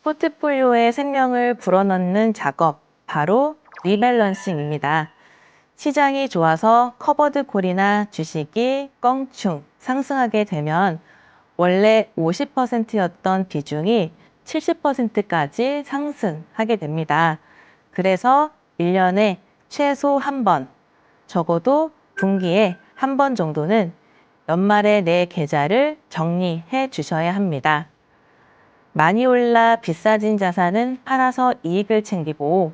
포트폴리오에 생명을 불어넣는 작업, 바로 리밸런싱입니다. 시장이 좋아서 커버드 콜이나 주식이 껑충 상승하게 되면 원래 50%였던 비중이 70%까지 상승하게 됩니다. 그래서 1년에 최소 한 번, 적어도 분기에 한 번 정도는 연말에 내 계좌를 정리해 주셔야 합니다. 많이 올라 비싸진 자산은 팔아서 이익을 챙기고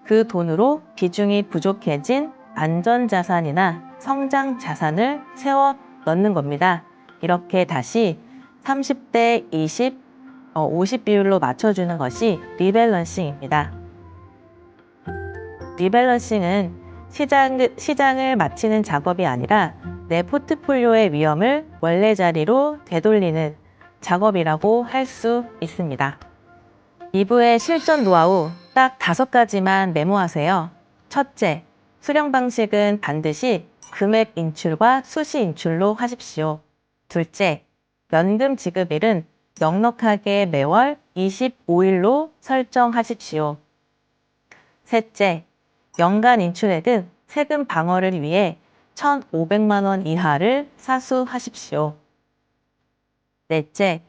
그 돈으로 비중이 부족해진 안전자산이나 성장자산을 세워 넣는 겁니다. 이렇게 다시 30대 20, 50 비율로 맞춰주는 것이 리밸런싱입니다. 리밸런싱은 시장을 맞히는 작업이 아니라 내 포트폴리오의 위험을 원래 자리로 되돌리는 작업이라고 할 수 있습니다. 2부의 실전 노하우 딱 5가지만 메모하세요. 첫째, 수령 방식은 반드시 금액 인출과 수시 인출로 하십시오. 둘째, 연금 지급일은 넉넉하게 매월 25일로 설정하십시오. 셋째, 연간 인출액은 세금 방어를 위해 1,500만 원 이하를 사수하십시오. 넷째,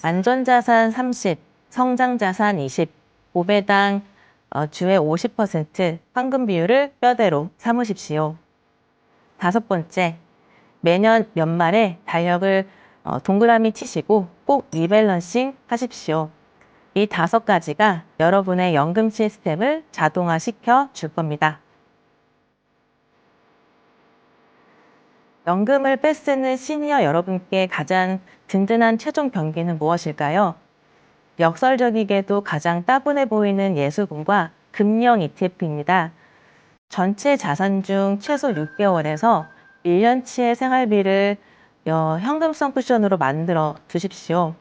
안전자산 30, 성장자산 20, 보배당 주의 50% 황금 비율을 뼈대로 삼으십시오. 다섯 번째, 매년 연말에 달력을 동그라미 치시고 꼭 리밸런싱 하십시오. 이 5가지가 여러분의 연금 시스템을 자동화시켜 줄 겁니다. 연금을 빼쓰는 시니어 여러분께 가장 든든한 최종 병기는 무엇일까요? 역설적이게도 가장 따분해 보이는 예수금과 금령 ETF입니다. 전체 자산 중 최소 6개월에서 1년치의 생활비를 현금성 쿠션으로 만들어 두십시오.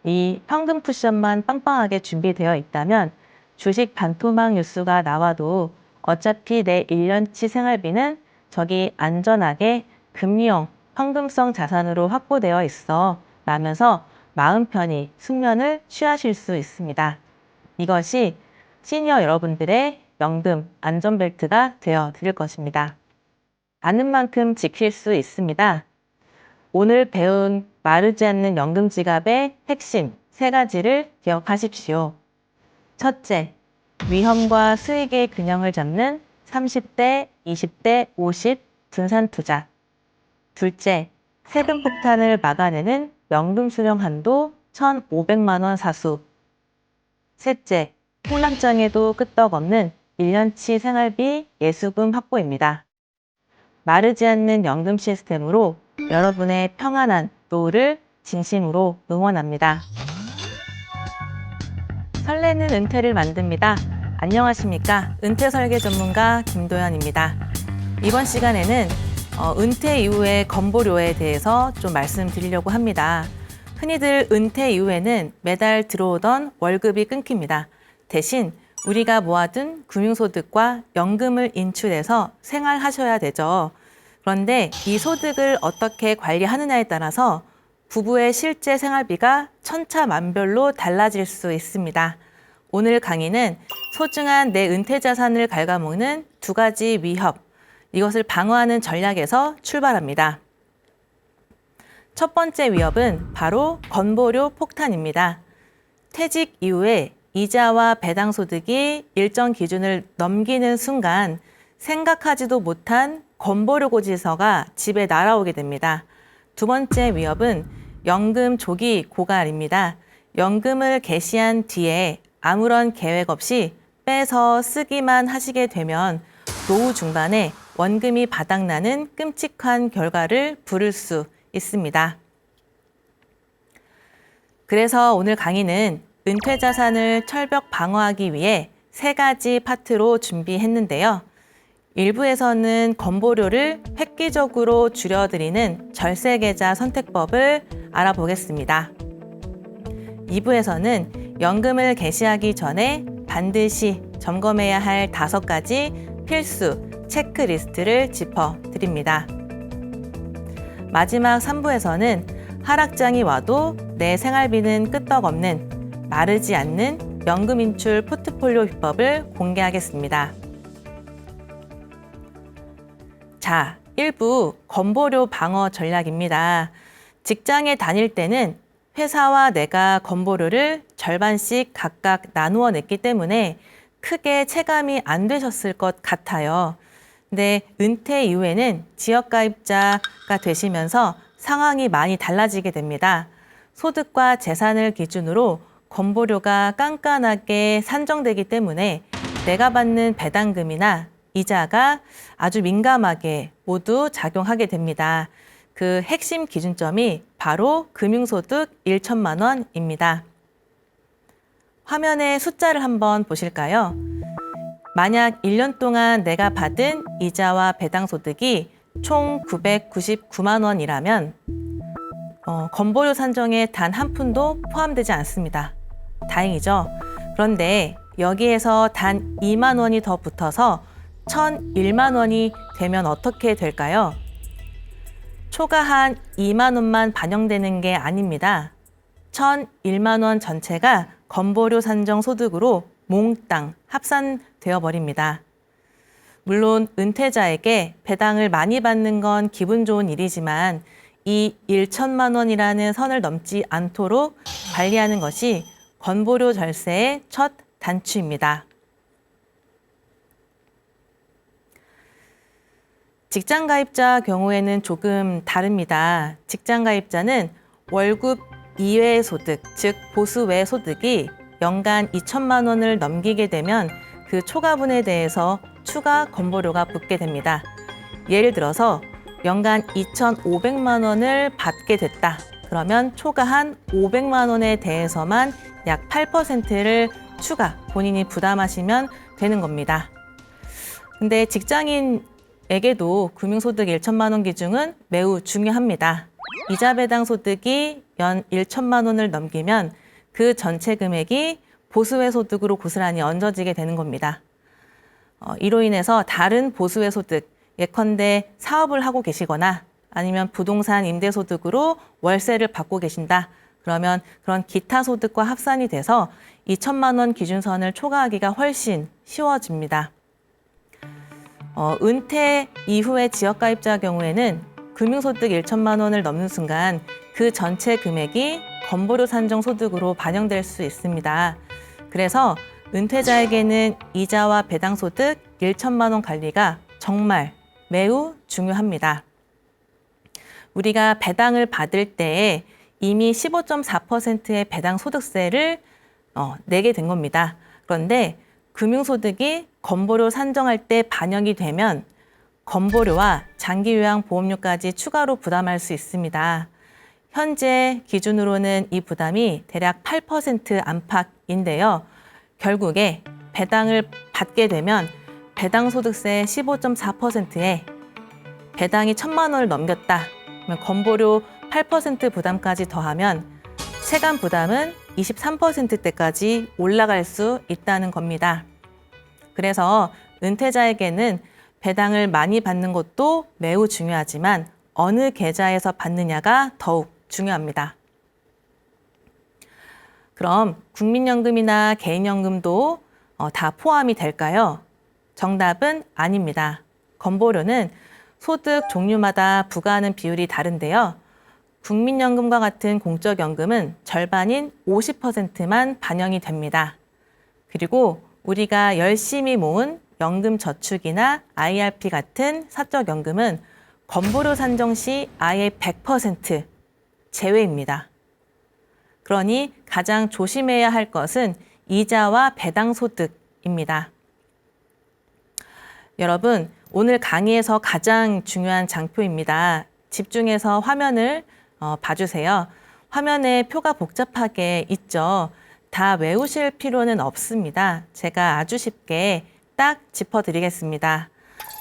이 현금 쿠션만 빵빵하게 준비되어 있다면 주식 반토막 뉴스가 나와도 어차피 내 1년치 생활비는 저기 안전하게 금리형 현금성 자산으로 확보되어 있어 라면서 마음 편히 숙면을 취하실 수 있습니다. 이것이 시니어 여러분들의 연금 안전벨트가 되어 드릴 것입니다. 아는 만큼 지킬 수 있습니다. 오늘 배운 마르지 않는 연금 지갑의 핵심 3가지를 기억하십시오. 첫째, 위험과 수익의 균형을 잡는 30대, 20대, 50 분산 투자. 둘째, 세금 폭탄을 막아내는 연금 수령 한도 1,500만 원 사수. 셋째, 폭락장에도 끄떡없는 1년치 생활비 예수금 확보입니다. 마르지 않는 연금 시스템으로 여러분의 평안한 노후를 진심으로 응원합니다. 설레는 은퇴를 만듭니다. 안녕하십니까? 은퇴 설계 전문가 김도연입니다. 이번 시간에는 은퇴 이후의 건보료에 대해서 좀 말씀드리려고 합니다. 흔히들 은퇴 이후에는 매달 들어오던 월급이 끊깁니다. 대신 우리가 모아둔 금융소득과 연금을 인출해서 생활하셔야 되죠. 그런데 이 소득을 어떻게 관리하느냐에 따라서 부부의 실제 생활비가 천차만별로 달라질 수 있습니다. 오늘 강의는 소중한 내 은퇴 자산을 갉아먹는 2가지 위협, 이것을 방어하는 전략에서 출발합니다. 첫 번째 위협은 바로 건보료 폭탄입니다. 퇴직 이후에 이자와 배당 소득이 일정 기준을 넘기는 순간 생각하지도 못한 건보료 고지서가 집에 날아오게 됩니다. 두 번째 위협은 연금 조기 고갈입니다. 연금을 개시한 뒤에 아무런 계획 없이 빼서 쓰기만 하시게 되면 노후 중반에 원금이 바닥나는 끔찍한 결과를 부를 수 있습니다. 그래서 오늘 강의는 은퇴 자산을 철벽 방어하기 위해 3가지 파트로 준비했는데요. 1부에서는 건보료를 획기적으로 줄여드리는 절세계좌 선택법을 알아보겠습니다. 2부에서는 연금을 개시하기 전에 반드시 점검해야 할 5가지 필수 체크리스트를 짚어드립니다. 마지막 3부에서는 하락장이 와도 내 생활비는 끄떡없는 마르지 않는 연금 인출 포트폴리오 비법을 공개하겠습니다. 자, 1부 건보료 방어 전략입니다. 직장에 다닐 때는 회사와 내가 건보료를 절반씩 각각 나누어 냈기 때문에 크게 체감이 안 되셨을 것 같아요. 근데 은퇴 이후에는 지역가입자가 되시면서 상황이 많이 달라지게 됩니다. 소득과 재산을 기준으로 건보료가 깐깐하게 산정되기 때문에 내가 받는 배당금이나 이자가 아주 민감하게 모두 작용하게 됩니다. 그 핵심 기준점이 바로 금융소득 1천만 원입니다. 화면에 숫자를 한번 보실까요? 만약 1년 동안 내가 받은 이자와 배당소득이 총 999만 원이라면 건보료 산정에 단 한 푼도 포함되지 않습니다. 다행이죠? 그런데 여기에서 단 2만 원이 더 붙어서 1,001만 원이 되면 어떻게 될까요? 초과한 2만 원만 반영되는 게 아닙니다. 1,001만 원 전체가 건보료 산정 소득으로 몽땅 합산되어 버립니다. 물론 은퇴자에게 배당을 많이 받는 건 기분 좋은 일이지만 이 1천만 원이라는 선을 넘지 않도록 관리하는 것이 건보료 절세의 첫 단추입니다. 직장 가입자 경우에는 조금 다릅니다. 직장 가입자는 월급 이외의 소득, 즉 보수 외 소득이 연간 2천만 원을 넘기게 되면 그 초과분에 대해서 추가 건보료가 붙게 됩니다. 예를 들어서 연간 2,500만 원을 받게 됐다. 그러면 초과한 500만 원에 대해서만 약 8%를 추가 본인이 부담하시면 되는 겁니다. 근데 직장인에게도 금융소득 1천만 원 기준은 매우 중요합니다. 이자 배당 소득이 연 1천만 원을 넘기면 그 전체 금액이 보수외 소득으로 고스란히 얹어지게 되는 겁니다. 이로 인해서 다른 보수외 소득, 예컨대 사업을 하고 계시거나 아니면 부동산 임대소득으로 월세를 받고 계신다. 그러면 그런 기타 소득과 합산이 돼서 2천만 원 기준선을 초과하기가 훨씬 쉬워집니다. 은퇴 이후의 지역가입자 경우에는 금융소득 1천만 원을 넘는 순간 그 전체 금액이 건보료 산정 소득으로 반영될 수 있습니다. 그래서 은퇴자에게는 이자와 배당 소득 1천만 원 관리가 정말 매우 중요합니다. 우리가 배당을 받을 때 이미 15.4%의 배당 소득세를 내게 된 겁니다. 그런데 금융소득이 건보료 산정할 때 반영이 되면 건보료와 장기요양보험료까지 추가로 부담할 수 있습니다. 현재 기준으로는 이 부담이 대략 8% 안팎인데요. 결국에 배당을 받게 되면 배당소득세 15.4%에 배당이 1,000만 원을 넘겼다. 그러면 건보료 8% 부담까지 더하면 체감 부담은 23%대까지 올라갈 수 있다는 겁니다. 그래서 은퇴자에게는 배당을 많이 받는 것도 매우 중요하지만 어느 계좌에서 받느냐가 더욱 중요합니다. 그럼 국민연금이나 개인연금도 다 포함이 될까요? 정답은 아닙니다. 건보료는 소득 종류마다 부과하는 비율이 다른데요. 국민연금과 같은 공적연금은 절반인 50%만 반영이 됩니다. 그리고 우리가 열심히 모은 연금저축이나 IRP 같은 사적연금은 건보료 산정 시 아예 100% 제외입니다. 그러니 가장 조심해야 할 것은 이자와 배당소득입니다. 여러분, 오늘 강의에서 가장 중요한 장표입니다. 집중해서 화면을 봐주세요. 화면에 표가 복잡하게 있죠. 다 외우실 필요는 없습니다. 제가 아주 쉽게 딱 짚어드리겠습니다.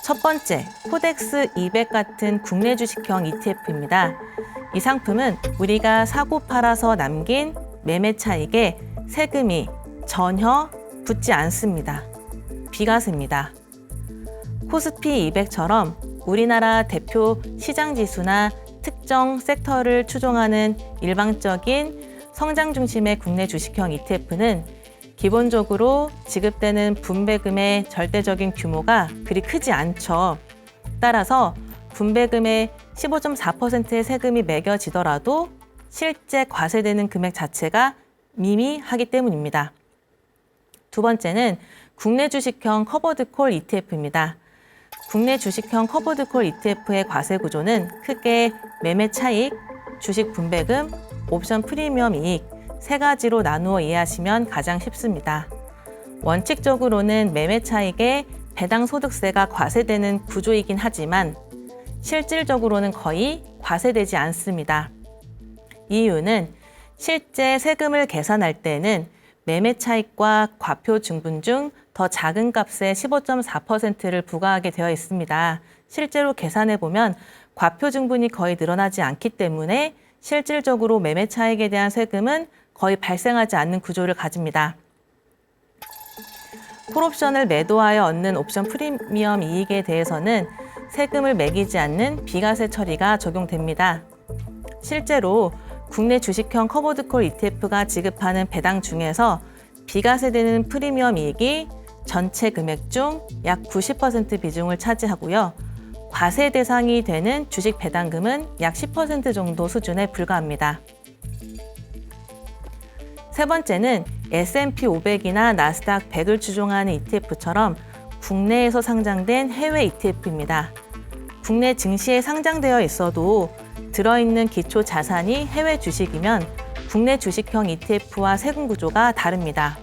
첫 번째, 코덱스 200 같은 국내 주식형 ETF입니다. 이 상품은 우리가 사고 팔아서 남긴 매매 차익에 세금이 전혀 붙지 않습니다. 비과세입니다. 코스피 200처럼 우리나라 대표 시장 지수나 특정 섹터를 추종하는 일방적인 성장 중심의 국내 주식형 ETF는 기본적으로 지급되는 분배금의 절대적인 규모가 그리 크지 않죠. 따라서 분배금의 15.4%의 세금이 매겨지더라도 실제 과세되는 금액 자체가 미미하기 때문입니다. 두 번째는 국내 주식형 커버드콜 ETF입니다. 국내 주식형 커버드콜 ETF의 과세 구조는 크게 매매 차익, 주식 분배금, 옵션 프리미엄 이익 세 가지로 나누어 이해하시면 가장 쉽습니다. 원칙적으로는 매매 차익에 배당 소득세가 과세되는 구조이긴 하지만 실질적으로는 거의 과세되지 않습니다. 이유는 실제 세금을 계산할 때는 매매 차익과 과표 증분 중 더 작은 값의 15.4%를 부과하게 되어 있습니다. 실제로 계산해 보면 과표 증분이 거의 늘어나지 않기 때문에 실질적으로 매매 차익에 대한 세금은 거의 발생하지 않는 구조를 가집니다. 콜옵션을 매도하여 얻는 옵션 프리미엄 이익에 대해서는 세금을 매기지 않는 비과세 처리가 적용됩니다. 실제로 국내 주식형 커버드콜 ETF가 지급하는 배당 중에서 비과세되는 프리미엄 이익이 전체 금액 중 약 90% 비중을 차지하고요. 과세 대상이 되는 주식 배당금은 약 10% 정도 수준에 불과합니다. 세 번째는 S&P 500이나 나스닥 100을 추종하는 ETF처럼 국내에서 상장된 해외 ETF입니다. 국내 증시에 상장되어 있어도 들어있는 기초 자산이 해외 주식이면 국내 주식형 ETF와 세금 구조가 다릅니다.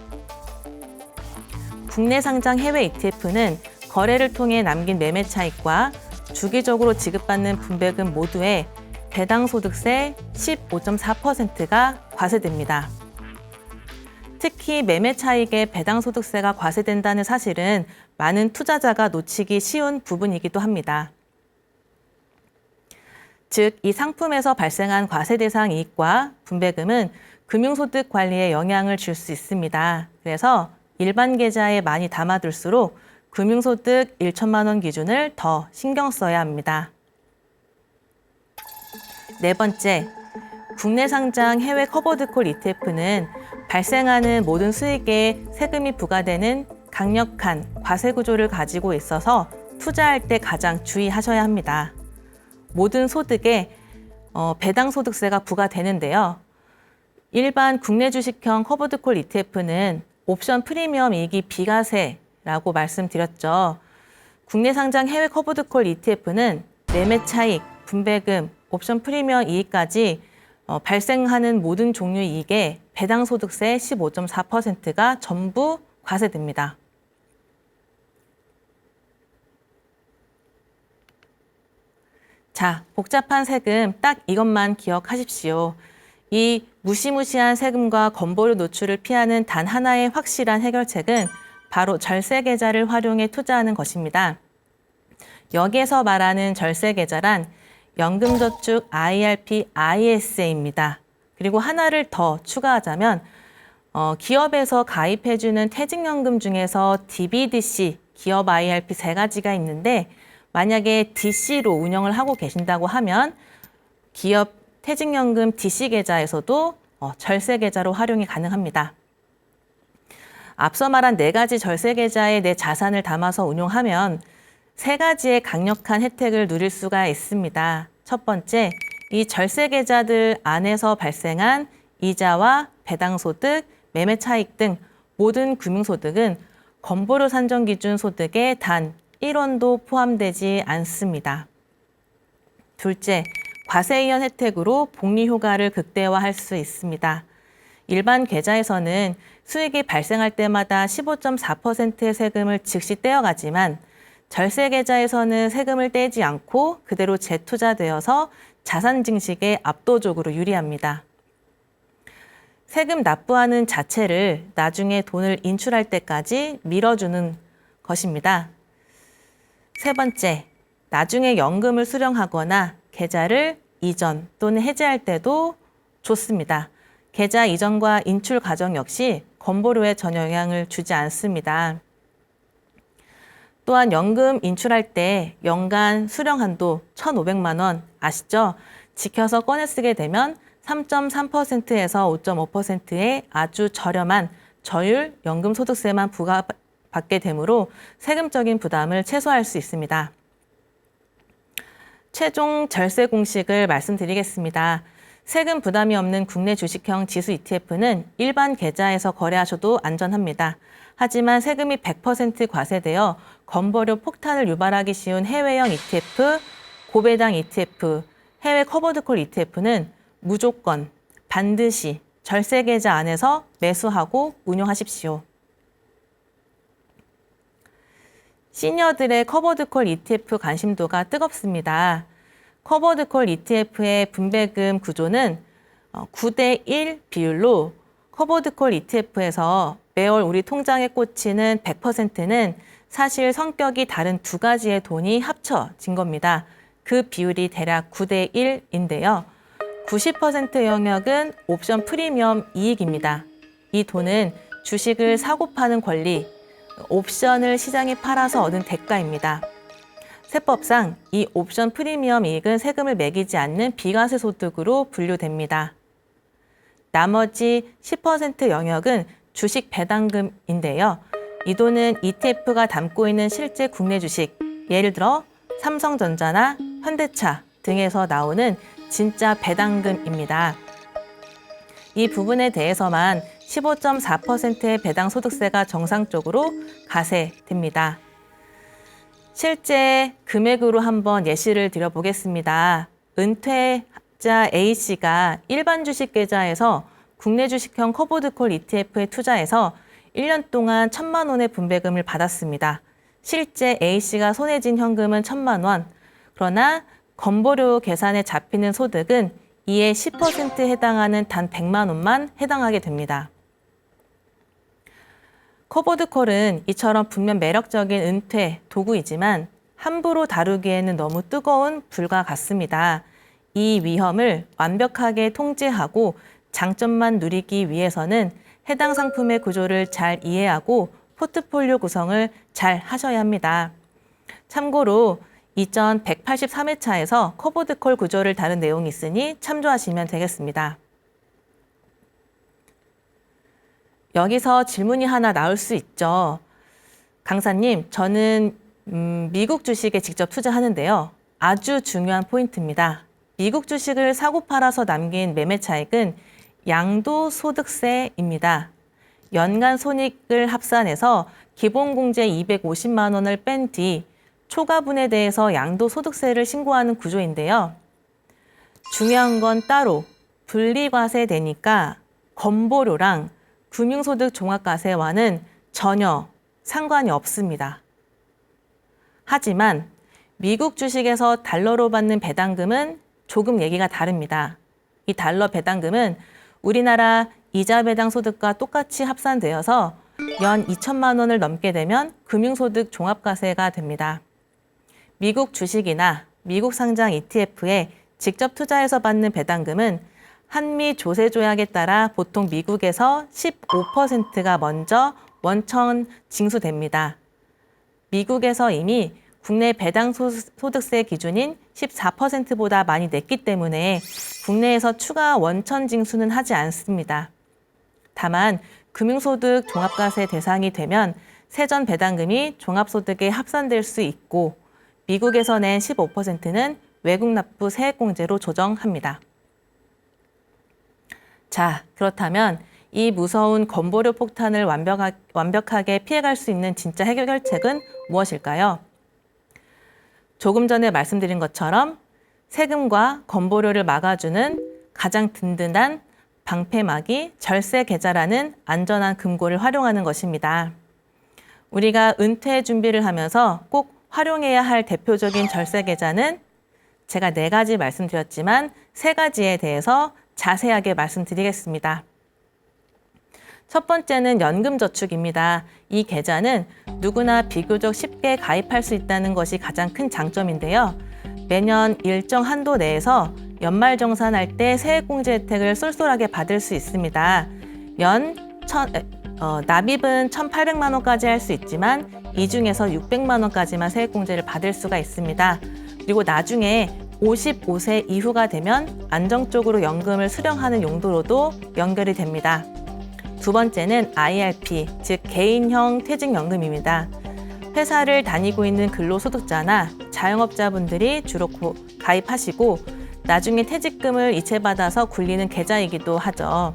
국내 상장 해외 ETF는 거래를 통해 남긴 매매 차익과 주기적으로 지급받는 분배금 모두에 배당 소득세 15.4%가 과세됩니다. 특히 매매 차익에 배당 소득세가 과세된다는 사실은 많은 투자자가 놓치기 쉬운 부분이기도 합니다. 즉, 이 상품에서 발생한 과세 대상 이익과 분배금은 금융소득 관리에 영향을 줄 수 있습니다. 그래서 일반 계좌에 많이 담아둘수록 금융소득 1천만 원 기준을 더 신경 써야 합니다. 네 번째, 국내 상장 해외 커버드콜 ETF는 발생하는 모든 수익에 세금이 부과되는 강력한 과세 구조를 가지고 있어서 투자할 때 가장 주의하셔야 합니다. 모든 소득에 배당 소득세가 부과되는데요. 일반 국내 주식형 커버드콜 ETF는 옵션 프리미엄 이익이 비과세라고 말씀드렸죠. 국내 상장 해외 커버드콜 ETF는 매매 차익, 분배금, 옵션 프리미엄 이익까지 발생하는 모든 종류의 이익에 배당 소득세 15.4%가 전부 과세됩니다. 자, 복잡한 세금 딱 이것만 기억하십시오. 이 무시무시한 세금과 건보료 노출을 피하는 단 하나의 확실한 해결책은 바로 절세계좌를 활용해 투자하는 것입니다. 여기에서 말하는 절세계좌란 연금저축 IRP, ISA입니다. 그리고 하나를 더 추가하자면 기업에서 가입해주는 퇴직연금 중에서 DB/DC, 기업 IRP 세 가지가 있는데 만약에 DC로 운영을 하고 계신다고 하면 기업 퇴직연금 DC 계좌에서도 절세 계좌로 활용이 가능합니다. 앞서 말한 네 가지 절세 계좌에 내 자산을 담아서 운용하면 세 가지의 강력한 혜택을 누릴 수가 있습니다. 첫 번째, 이 절세 계좌들 안에서 발생한 이자와 배당소득, 매매 차익 등 모든 금융소득은 건보료 산정 기준 소득에 단 1원도 포함되지 않습니다. 둘째, 과세이연 혜택으로 복리 효과를 극대화할 수 있습니다. 일반 계좌에서는 수익이 발생할 때마다 15.4%의 세금을 즉시 떼어가지만 절세 계좌에서는 세금을 떼지 않고 그대로 재투자되어서 자산 증식에 압도적으로 유리합니다. 세금 납부하는 자체를 나중에 돈을 인출할 때까지 밀어주는 것입니다. 세 번째, 나중에 연금을 수령하거나 계좌를 이전 또는 해지할 때도 좋습니다. 계좌 이전과 인출 과정 역시 건보료에 전혀 영향을 주지 않습니다. 또한 연금 인출할 때 연간 수령 한도 1,500만 원 아시죠? 지켜서 꺼내 쓰게 되면 3.3%에서 5.5%의 아주 저렴한 저율 연금소득세만 부과받게 되므로 세금적인 부담을 최소화할 수 있습니다. 최종 절세 공식을 말씀드리겠습니다. 세금 부담이 없는 국내 주식형 지수 ETF는 일반 계좌에서 거래하셔도 안전합니다. 하지만 세금이 100% 과세되어 건보료 폭탄을 유발하기 쉬운 해외형 ETF, 고배당 ETF, 해외 커버드콜 ETF는 무조건 반드시 절세 계좌 안에서 매수하고 운용하십시오. 시니어들의 커버드콜 ETF 관심도가 뜨겁습니다. 커버드콜 ETF의 분배금 구조는 9대1 비율로 커버드콜 ETF에서 매월 우리 통장에 꽂히는 100%는 사실 성격이 다른 두 가지의 돈이 합쳐진 겁니다. 그 비율이 대략 9대1인데요. 90% 영역은 옵션 프리미엄 이익입니다. 이 돈은 주식을 사고 파는 권리, 옵션을 시장에 팔아서 얻은 대가입니다. 세법상 이 옵션 프리미엄 이익은 세금을 매기지 않는 비과세 소득으로 분류됩니다. 나머지 10% 영역은 주식 배당금인데요. 이 돈은 ETF가 담고 있는 실제 국내 주식, 예를 들어 삼성전자나 현대차 등에서 나오는 진짜 배당금입니다. 이 부분에 대해서만 15.4%의 배당 소득세가 정상적으로 가세됩니다. 실제 금액으로 한번 예시를 드려보겠습니다. 은퇴자 A씨가 일반 주식 계좌에서 국내 주식형 커버드콜 ETF에 투자해서 1년 동안 1,000만 원의 분배금을 받았습니다. 실제 A씨가 손에 쥔 현금은 1,000만 원, 그러나 건보료 계산에 잡히는 소득은 이에 10%에 해당하는 단 100만 원만 해당하게 됩니다. 커버드콜은 이처럼 분명 매력적인 은퇴 도구이지만 함부로 다루기에는 너무 뜨거운 불과 같습니다. 이 위험을 완벽하게 통제하고 장점만 누리기 위해서는 해당 상품의 구조를 잘 이해하고 포트폴리오 구성을 잘 하셔야 합니다. 참고로 이전 183회차에서 커버드콜 구조를 다룬 내용이 있으니 참조하시면 되겠습니다. 여기서 질문이 하나 나올 수 있죠. 강사님, 저는 미국 주식에 직접 투자하는데요. 아주 중요한 포인트입니다. 미국 주식을 사고 팔아서 남긴 매매 차익은 양도소득세입니다. 연간 손익을 합산해서 기본공제 250만 원을 뺀 뒤 초과분에 대해서 양도소득세를 신고하는 구조인데요. 중요한 건 따로 분리과세되니까 건보료랑 금융소득 종합과세와는 전혀 상관이 없습니다. 하지만 미국 주식에서 달러로 받는 배당금은 조금 얘기가 다릅니다. 이 달러 배당금은 우리나라 이자 배당 소득과 똑같이 합산되어서 연 2천만 원을 넘게 되면 금융소득 종합과세가 됩니다. 미국 주식이나 미국 상장 ETF에 직접 투자해서 받는 배당금은 한미 조세 조약에 따라 보통 미국에서 15%가 먼저 원천 징수됩니다. 미국에서 이미 국내 배당 소득세 기준인 14%보다 많이 냈기 때문에 국내에서 추가 원천 징수는 하지 않습니다. 다만 금융소득 종합과세 대상이 되면 세전 배당금이 종합소득에 합산될 수 있고 미국에서 낸 15%는 외국 납부 세액공제로 조정합니다. 자, 그렇다면 이 무서운 건보료 폭탄을 완벽하게 피해갈 수 있는 진짜 해결책은 무엇일까요? 조금 전에 말씀드린 것처럼 세금과 건보료를 막아주는 가장 든든한 방패막이 절세 계좌라는 안전한 금고를 활용하는 것입니다. 우리가 은퇴 준비를 하면서 꼭 활용해야 할 대표적인 절세 계좌는 제가 4가지 말씀드렸지만 3가지에 대해서 자세하게 말씀드리겠습니다. 첫 번째는 연금저축입니다. 이 계좌는 누구나 비교적 쉽게 가입할 수 있다는 것이 가장 큰 장점인데요. 매년 일정 한도 내에서 연말정산할 때 세액공제 혜택을 쏠쏠하게 받을 수 있습니다. 납입은 1,800만 원까지 할 수 있지만 이 중에서 600만 원까지만 세액공제를 받을 수가 있습니다. 그리고 나중에 55세 이후가 되면 안정적으로 연금을 수령하는 용도로도 연결이 됩니다. 두 번째는 IRP, 즉 개인형 퇴직연금입니다. 회사를 다니고 있는 근로소득자나 자영업자분들이 주로 가입하시고 나중에 퇴직금을 이체받아서 굴리는 계좌이기도 하죠.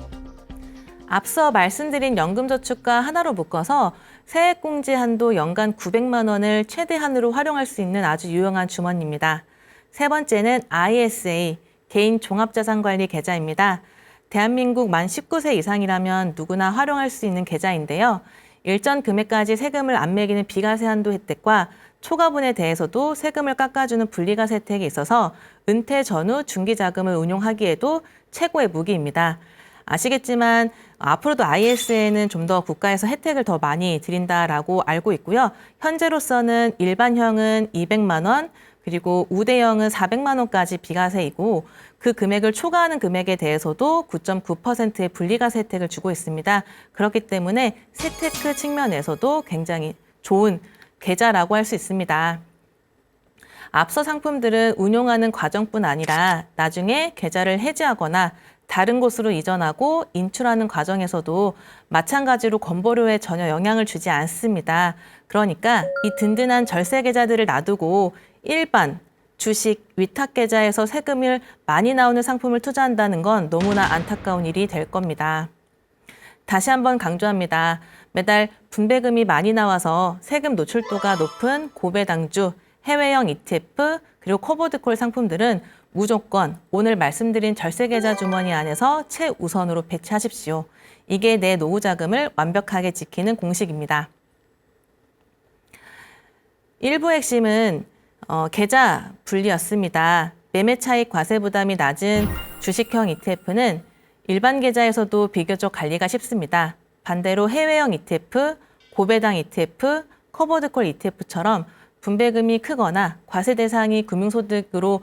앞서 말씀드린 연금저축과 하나로 묶어서 세액공제 한도 연간 900만 원을 최대한으로 활용할 수 있는 아주 유용한 주머니입니다. 세 번째는 ISA, 개인 종합자산관리 계좌입니다. 대한민국 만 19세 이상이라면 누구나 활용할 수 있는 계좌인데요. 일정 금액까지 세금을 안 매기는 비과세 한도 혜택과 초과분에 대해서도 세금을 깎아주는 분리과세 혜택이 있어서 은퇴 전후 중기자금을 운용하기에도 최고의 무기입니다. 아시겠지만 앞으로도 ISA는 좀 더 국가에서 혜택을 더 많이 드린다라고 알고 있고요. 현재로서는 일반형은 200만 원, 그리고 우대형은 400만 원까지 비과세이고 그 금액을 초과하는 금액에 대해서도 9.9%의 분리과세 혜택을 주고 있습니다. 그렇기 때문에 세테크 측면에서도 굉장히 좋은 계좌라고 할 수 있습니다. 앞서 상품들은 운용하는 과정뿐 아니라 나중에 계좌를 해지하거나 다른 곳으로 이전하고 인출하는 과정에서도 마찬가지로 건보료에 전혀 영향을 주지 않습니다. 그러니까 이 든든한 절세 계좌들을 놔두고 일반, 주식, 위탁 계좌에서 세금을 많이 나오는 상품을 투자한다는 건 너무나 안타까운 일이 될 겁니다. 다시 한번 강조합니다. 매달 분배금이 많이 나와서 세금 노출도가 높은 고배당주, 해외형 ETF, 그리고 커버드콜 상품들은 무조건 오늘 말씀드린 절세계좌 주머니 안에서 최우선으로 배치하십시오. 이게 내 노후 자금을 완벽하게 지키는 공식입니다. 일부 핵심은 계좌 분리였습니다. 매매 차익 과세 부담이 낮은 주식형 ETF는 일반 계좌에서도 비교적 관리가 쉽습니다. 반대로 해외형 ETF, 고배당 ETF, 커버드콜 ETF처럼 분배금이 크거나 과세 대상이 금융소득으로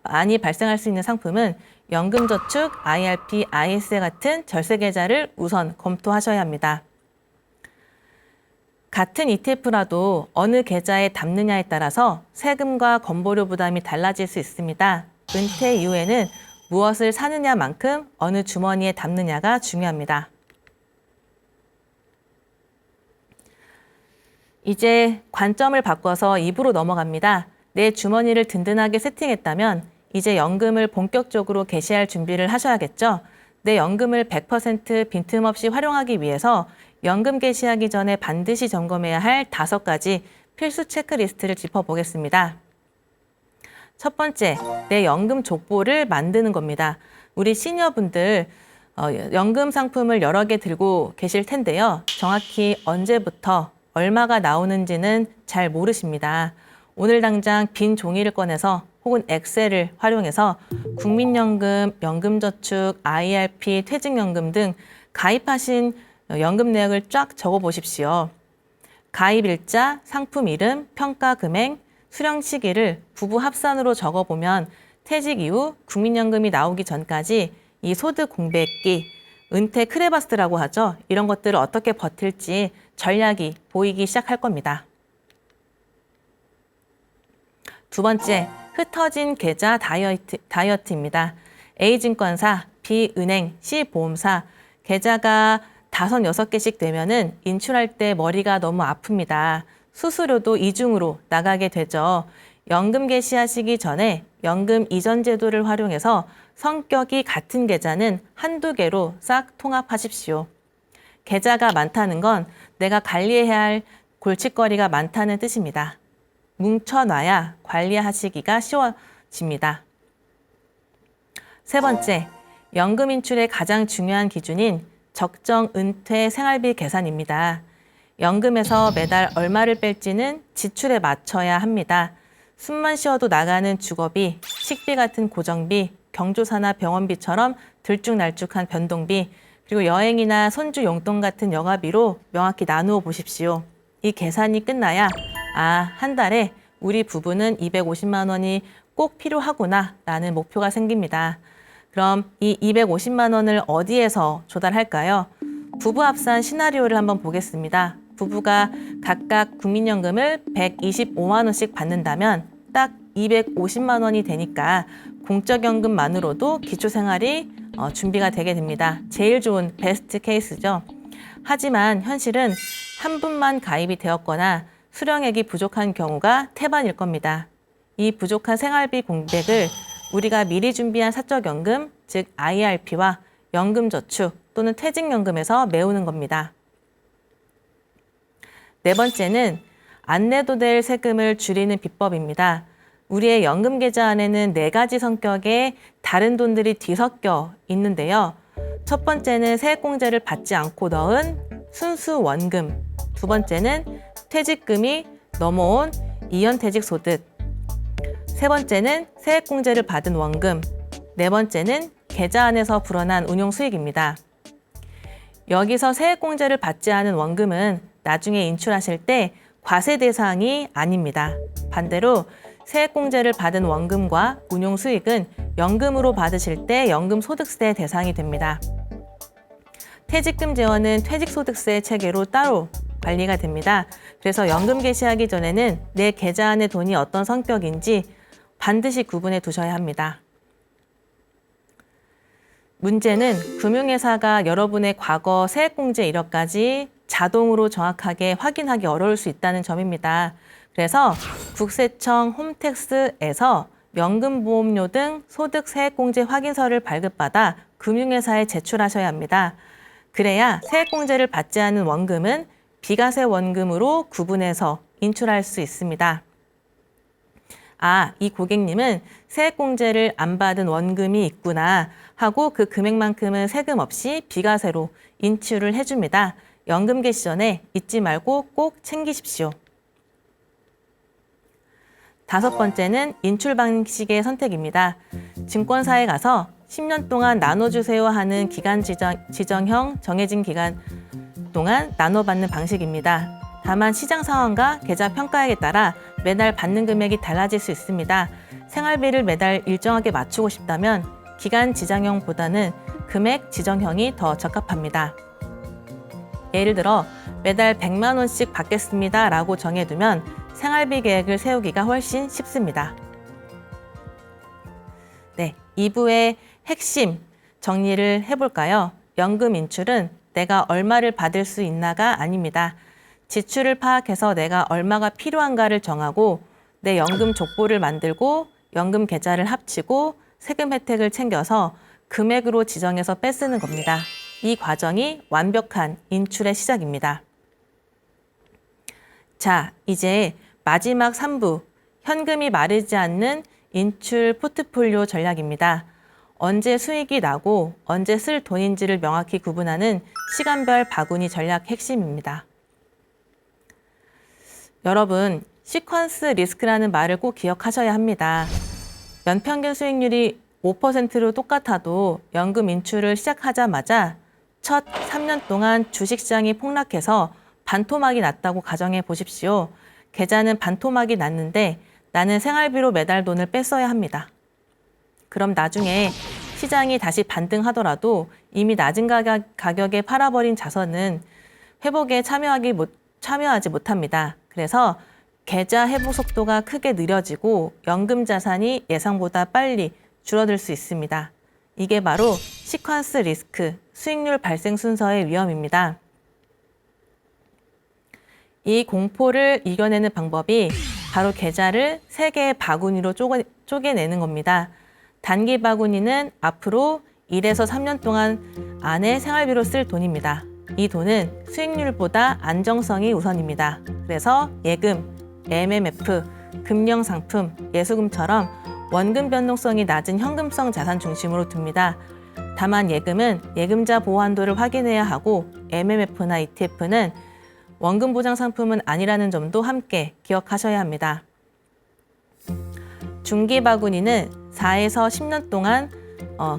많이 발생할 수 있는 상품은 연금저축, IRP, ISA 같은 절세계좌를 우선 검토하셔야 합니다. 같은 ETF라도 어느 계좌에 담느냐에 따라서 세금과 건보료 부담이 달라질 수 있습니다. 은퇴 이후에는 무엇을 사느냐만큼 어느 주머니에 담느냐가 중요합니다. 이제 관점을 바꿔서 2부로 넘어갑니다. 내 주머니를 든든하게 세팅했다면 이제 연금을 본격적으로 개시할 준비를 하셔야겠죠. 내 연금을 100% 빈틈없이 활용하기 위해서 연금 개시하기 전에 반드시 점검해야 할 5가지 필수 체크리스트를 짚어보겠습니다. 첫 번째, 내 연금 족보를 만드는 겁니다. 우리 시니어분들 연금 상품을 여러 개 들고 계실 텐데요. 정확히 언제부터 얼마가 나오는지는 잘 모르십니다. 오늘 당장 빈 종이를 꺼내서 혹은 엑셀을 활용해서 국민연금, 연금저축, IRP, 퇴직연금 등 가입하신 연금 내역을 쫙 적어보십시오. 가입일자, 상품 이름, 평가 금액, 수령 시기를 부부 합산으로 적어보면 퇴직 이후 국민연금이 나오기 전까지 이 소득 공백기, 은퇴 크레바스라고 하죠. 이런 것들을 어떻게 버틸지 전략이 보이기 시작할 겁니다. 두 번째, 흩어진 계좌 다이어트입니다. A증권사, B은행, C보험사, 계좌가 5, 6개씩 되면은 인출할 때 머리가 너무 아픕니다. 수수료도 이중으로 나가게 되죠. 연금 개시하시기 전에 연금 이전 제도를 활용해서 성격이 같은 계좌는 한두 개로 싹 통합하십시오. 계좌가 많다는 건 내가 관리해야 할 골칫거리가 많다는 뜻입니다. 뭉쳐놔야 관리하시기가 쉬워집니다. 세 번째, 연금 인출의 가장 중요한 기준인 적정 은퇴 생활비 계산입니다. 연금에서 매달 얼마를 뺄지는 지출에 맞춰야 합니다. 숨만 쉬어도 나가는 주거비, 식비 같은 고정비, 경조사나 병원비처럼 들쭉날쭉한 변동비, 그리고 여행이나 손주 용돈 같은 여가비로 명확히 나누어 보십시오. 이 계산이 끝나야 한 달에 우리 부부는 250만 원이 꼭 필요하구나 라는 목표가 생깁니다. 그럼 이 250만 원을 어디에서 조달할까요? 부부 합산 시나리오를 한번 보겠습니다. 부부가 각각 국민연금을 125만 원씩 받는다면 딱 250만 원이 되니까 공적연금만으로도 기초생활이 준비가 되게 됩니다. 제일 좋은 베스트 케이스죠. 하지만 현실은 한 분만 가입이 되었거나 수령액이 부족한 경우가 태반일 겁니다. 이 부족한 생활비 공백을 우리가 미리 준비한 사적연금, 즉 IRP와 연금저축 또는 퇴직연금에서 메우는 겁니다. 네 번째는 안 내도 될 세금을 줄이는 비법입니다. 우리의 연금계좌 안에는 4가지 성격의 다른 돈들이 뒤섞여 있는데요. 첫 번째는 세액공제를 받지 않고 넣은 순수 원금, 두 번째는 퇴직금이 넘어온 이연퇴직소득, 세 번째는 세액공제를 받은 원금, 네 번째는 계좌 안에서 불어난 운용수익입니다. 여기서 세액공제를 받지 않은 원금은 나중에 인출하실 때 과세 대상이 아닙니다. 반대로 세액공제를 받은 원금과 운용수익은 연금으로 받으실 때 연금소득세 대상이 됩니다. 퇴직금 재원은 퇴직소득세 체계로 따로 관리가 됩니다. 그래서 연금 개시하기 전에는 내 계좌 안의 돈이 어떤 성격인지 반드시 구분해 두셔야 합니다. 문제는 금융회사가 여러분의 과거 세액공제 이력까지 자동으로 정확하게 확인하기 어려울 수 있다는 점입니다. 그래서 국세청 홈택스에서 연금보험료 등 소득 세액공제 확인서를 발급받아 금융회사에 제출하셔야 합니다. 그래야 세액공제를 받지 않은 원금은 비과세 원금으로 구분해서 인출할 수 있습니다. 이 고객님은 세액공제를 안 받은 원금이 있구나 하고 그 금액만큼은 세금 없이 비과세로 인출을 해줍니다. 연금 개시 전에 잊지 말고 꼭 챙기십시오. 다섯 번째는 인출 방식의 선택입니다. 증권사에 가서 10년 동안 나눠주세요 하는 기간 지정형 정해진 기간 동안 나눠받는 방식입니다. 다만 시장 상황과 계좌 평가액에 따라 매달 받는 금액이 달라질 수 있습니다. 생활비를 매달 일정하게 맞추고 싶다면 기간 지정형보다는 금액 지정형이 더 적합합니다. 예를 들어 매달 100만 원씩 받겠습니다 라고 정해두면 생활비 계획을 세우기가 훨씬 쉽습니다. 네, 2부의 핵심 정리를 해볼까요? 연금 인출은 내가 얼마를 받을 수 있나가 아닙니다. 지출을 파악해서 내가 얼마가 필요한가를 정하고 내 연금 족보를 만들고 연금 계좌를 합치고 세금 혜택을 챙겨서 금액으로 지정해서 빼쓰는 겁니다. 이 과정이 완벽한 인출의 시작입니다. 자, 이제 마지막 3부, 현금이 마르지 않는 인출 포트폴리오 전략입니다. 언제 수익이 나고 언제 쓸 돈인지를 명확히 구분하는 시간별 바구니 전략 핵심입니다. 여러분, 시퀀스 리스크라는 말을 꼭 기억하셔야 합니다. 연평균 수익률이 5%로 똑같아도 연금 인출을 시작하자마자 첫 3년 동안 주식시장이 폭락해서 반토막이 났다고 가정해 보십시오. 계좌는 반토막이 났는데 나는 생활비로 매달 돈을 뺐어야 합니다. 그럼 나중에 시장이 다시 반등하더라도 이미 낮은 가격에 팔아버린 자산은 회복에 참여하지 못합니다. 그래서 계좌 회복 속도가 크게 느려지고 연금 자산이 예상보다 빨리 줄어들 수 있습니다. 이게 바로 시퀀스 리스크, 수익률 발생 순서의 위험입니다. 이 공포를 이겨내는 방법이 바로 계좌를 3개의 바구니로 쪼개내는 겁니다. 단기 바구니는 앞으로 1에서 3년 동안 안에 생활비로 쓸 돈입니다. 이 돈은 수익률보다 안정성이 우선입니다. 그래서 예금, MMF, 금융상품, 예수금처럼 원금 변동성이 낮은 현금성 자산 중심으로 둡니다. 다만 예금은 예금자 보호 한도를 확인해야 하고 MMF나 ETF는 원금 보장 상품은 아니라는 점도 함께 기억하셔야 합니다. 중기 바구니는 4에서 10년 동안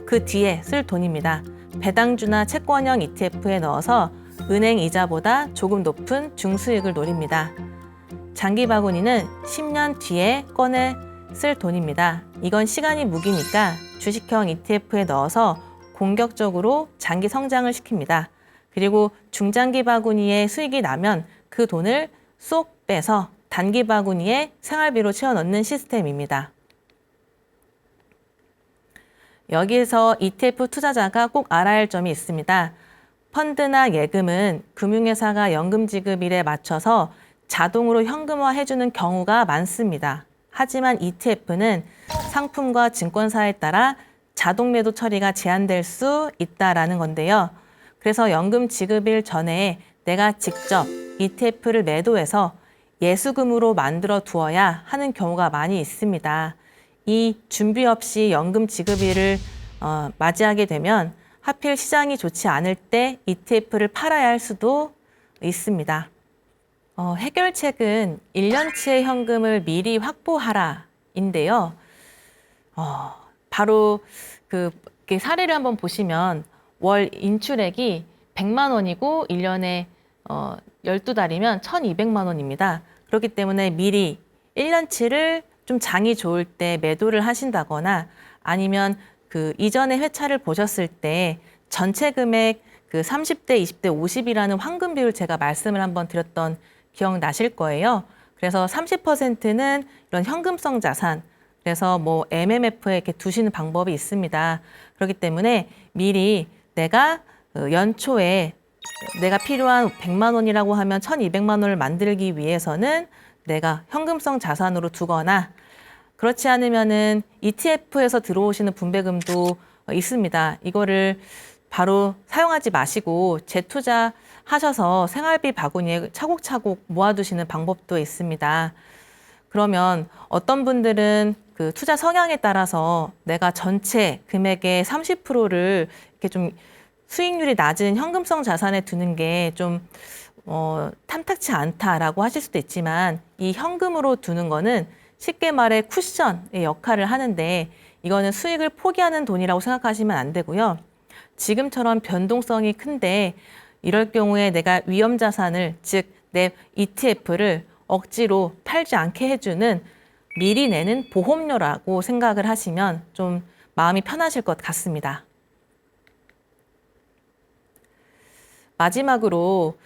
그 뒤에 쓸 돈입니다. 배당주나 채권형 ETF에 넣어서 은행 이자보다 조금 높은 중수익을 노립니다. 장기 바구니는 10년 뒤에 꺼내 쓸 돈입니다. 이건 시간이 무기니까 주식형 ETF에 넣어서 공격적으로 장기 성장을 시킵니다. 그리고 중장기 바구니에 수익이 나면 그 돈을 쏙 빼서 단기 바구니에 생활비로 채워 넣는 시스템입니다. 여기에서 ETF 투자자가 꼭 알아야 할 점이 있습니다. 펀드나 예금은 금융회사가 연금 지급일에 맞춰서 자동으로 현금화해주는 경우가 많습니다. 하지만 ETF는 상품과 증권사에 따라 자동 매도 처리가 제한될 수 있다라는 건데요. 그래서 연금 지급일 전에 내가 직접 ETF를 매도해서 예수금으로 만들어 두어야 하는 경우가 많이 있습니다. 이 준비 없이 연금 지급일을 맞이하게 되면 하필 시장이 좋지 않을 때 ETF를 팔아야 할 수도 있습니다. 해결책은 1년치의 현금을 미리 확보하라인데요. 바로 이렇게 사례를 한번 보시면 월 인출액이 100만 원이고 1년에 12달이면 1,200만 원입니다. 그렇기 때문에 미리 1년치를 좀 장이 좋을 때 매도를 하신다거나 아니면 그 이전에 회차를 보셨을 때 전체 금액 그 30대, 20대, 50이라는 황금 비율 제가 말씀을 한번 드렸던 기억나실 거예요. 그래서 30%는 이런 현금성 자산, 그래서 뭐 MMF에 이렇게 두시는 방법이 있습니다. 그렇기 때문에 미리 내가 연초에 내가 필요한 100만 원이라고 하면 1,200만 원을 만들기 위해서는 내가 현금성 자산으로 두거나 그렇지 않으면은 ETF에서 들어오시는 분배금도 있습니다. 이거를 바로 사용하지 마시고 재투자하셔서 생활비 바구니에 차곡차곡 모아두시는 방법도 있습니다. 그러면 어떤 분들은 그 투자 성향에 따라서 내가 전체 금액의 30%를 이렇게 좀 수익률이 낮은 현금성 자산에 두는 게 좀 탐탁치 않다라고 하실 수도 있지만 이 현금으로 두는 거는 쉽게 말해 쿠션의 역할을 하는데 이거는 수익을 포기하는 돈이라고 생각하시면 안 되고요. 지금처럼 변동성이 큰데 이럴 경우에 내가 위험 자산을 즉 내 ETF를 억지로 팔지 않게 해주는 미리 내는 보험료라고 생각을 하시면 좀 마음이 편하실 것 같습니다. 마지막으로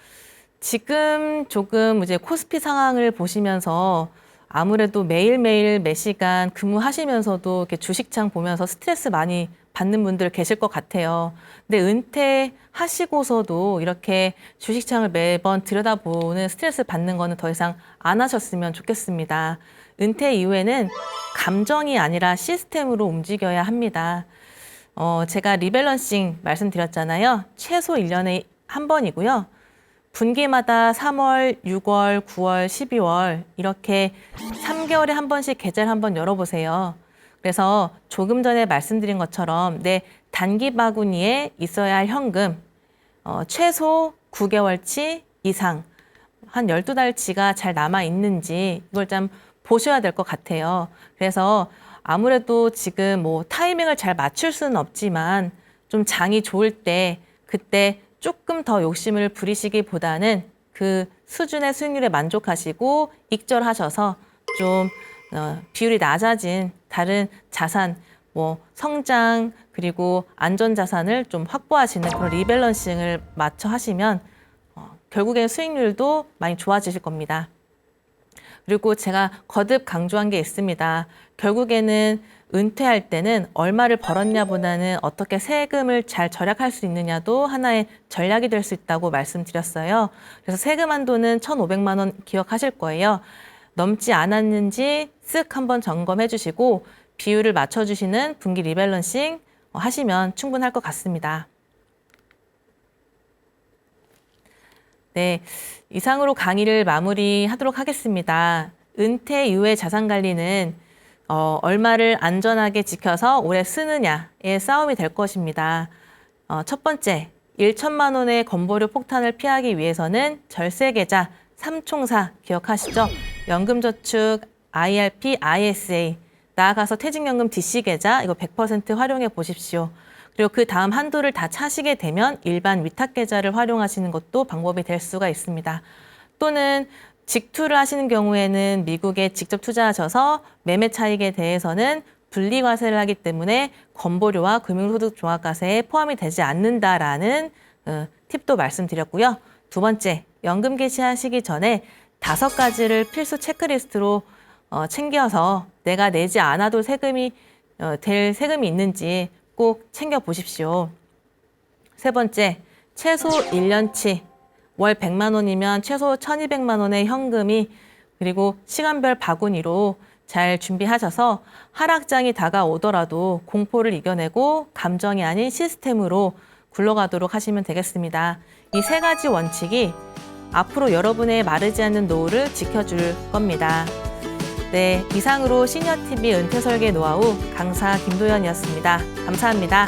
지금 조금 이제 코스피 상황을 보시면서 아무래도 매일매일 매 시간 근무하시면서도 이렇게 주식창 보면서 스트레스 많이 받는 분들 계실 것 같아요. 근데 은퇴하시고서도 이렇게 주식창을 매번 들여다보는 스트레스 받는 거는 더 이상 안 하셨으면 좋겠습니다. 은퇴 이후에는 감정이 아니라 시스템으로 움직여야 합니다. 제가 리밸런싱 말씀드렸잖아요. 최소 1년에 한 번이고요. 분기마다 3월, 6월, 9월, 12월 이렇게 3개월에 한 번씩 계좌를 한번 열어보세요. 그래서 조금 전에 말씀드린 것처럼 내 단기 바구니에 있어야 할 현금 최소 9개월치 이상 한 12달치가 잘 남아 있는지 이걸 좀 보셔야 될 것 같아요. 그래서 아무래도 지금 뭐 타이밍을 잘 맞출 수는 없지만 좀 장이 좋을 때 그때 조금 더 욕심을 부리시기보다는 그 수준의 수익률에 만족하시고 익절하셔서 좀 비율이 낮아진 다른 자산, 뭐 성장 그리고 안전 자산을 좀 확보하시는 그런 리밸런싱을 맞춰 하시면 결국엔 수익률도 많이 좋아지실 겁니다. 그리고 제가 거듭 강조한 게 있습니다. 결국에는 은퇴할 때는 얼마를 벌었냐보다는 어떻게 세금을 잘 절약할 수 있느냐도 하나의 전략이 될 수 있다고 말씀드렸어요. 그래서 세금 한도는 1,500만 원 기억하실 거예요. 넘지 않았는지 쓱 한번 점검해 주시고 비율을 맞춰주시는 분기 리밸런싱 하시면 충분할 것 같습니다. 네, 이상으로 강의를 마무리하도록 하겠습니다. 은퇴 이후의 자산 관리는 얼마를 안전하게 지켜서 오래 쓰느냐의 싸움이 될 것입니다. 첫 번째, 1천만 원의 건보료 폭탄을 피하기 위해서는 절세계좌 3총사 기억하시죠? 연금저축, IRP, ISA, 나아가서 퇴직연금 DC계좌 이거 100% 활용해 보십시오. 그리고 그 다음 한도를 다 차시게 되면 일반 위탁계좌를 활용하시는 것도 방법이 될 수가 있습니다. 또는 직투를 하시는 경우에는 미국에 직접 투자하셔서 매매 차익에 대해서는 분리과세를 하기 때문에 건보료와 금융소득종합과세에 포함이 되지 않는다라는 팁도 말씀드렸고요. 두 번째, 연금 개시하시기 전에 5가지를 필수 체크리스트로 챙겨서 내가 내지 않아도 될 세금이 있는지 꼭 챙겨 보십시오. 세 번째, 최소 1년치 월 100만 원이면 최소 1,200만 원의 현금이 그리고 시간별 바구니로 잘 준비하셔서 하락장이 다가오더라도 공포를 이겨내고 감정이 아닌 시스템으로 굴러가도록 하시면 되겠습니다. 이 3가지 원칙이 앞으로 여러분의 마르지 않는 노후를 지켜줄 겁니다. 네, 이상으로 시니어TV 은퇴설계 노하우 강사 김도연이었습니다. 감사합니다.